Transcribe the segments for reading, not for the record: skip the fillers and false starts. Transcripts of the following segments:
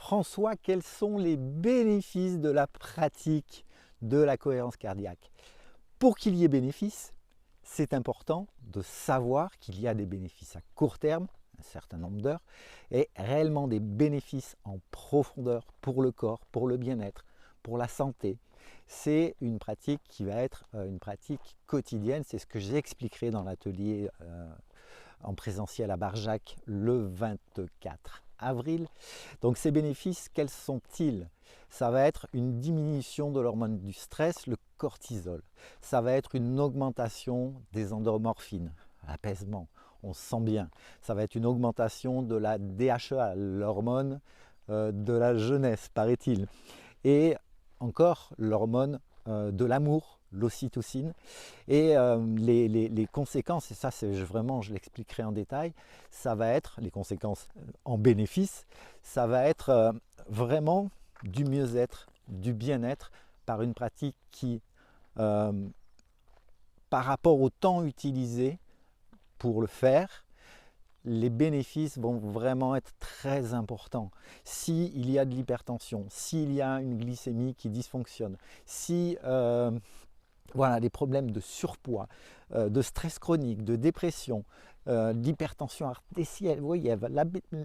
François, quels sont les bénéfices de la pratique de la cohérence cardiaque? Pour qu'il y ait bénéfice, c'est important de savoir qu'il y a des bénéfices à court terme, un certain nombre d'heures, et réellement des bénéfices en profondeur pour le corps, pour le bien-être, pour la santé. C'est une pratique qui va être une pratique quotidienne. C'est ce que j'expliquerai dans l'atelier en présentiel à Barjac le 24 avril. Donc ces bénéfices, quels sont-ils? Ça va être une diminution de l'hormone du stress, le cortisol. Ça va être une augmentation des endorphines, l'apaisement, on se sent bien. Ça va être une augmentation de la DHEA, l'hormone de la jeunesse, paraît-il. Et encore l'hormone de l'amour, l'ocytocine. Et les conséquences, et ça c'est vraiment, je l'expliquerai en détail, ça va être, les conséquences en bénéfice, ça va être vraiment du mieux-être, du bien-être par une pratique qui, par rapport au temps utilisé pour le faire, les bénéfices vont vraiment être très importants. S'il y a de l'hypertension, s'il y a une glycémie qui dysfonctionne, si voilà, des problèmes de surpoids, de stress chronique, de dépression, d'hypertension artérielle. Vous voyez,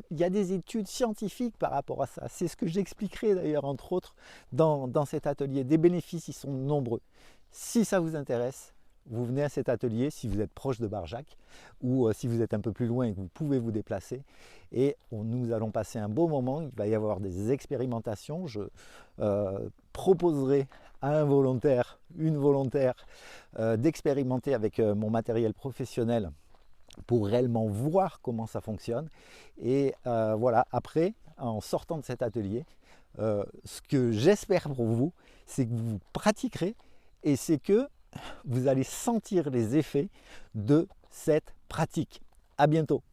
il y a des études scientifiques par rapport à ça. C'est ce que j'expliquerai d'ailleurs, entre autres, dans cet atelier. Des bénéfices, ils sont nombreux. Si ça vous intéresse, vous venez à cet atelier si vous êtes proche de Barjac ou si vous êtes un peu plus loin et que vous pouvez vous déplacer. Et nous allons passer un beau moment. Il va y avoir des expérimentations. Je proposerai à un volontaire, une volontaire, d'expérimenter avec mon matériel professionnel pour réellement voir comment ça fonctionne. Et voilà, après, en sortant de cet atelier, ce que j'espère pour vous, c'est que vous pratiquerez et c'est que vous allez sentir les effets de cette pratique. À bientôt.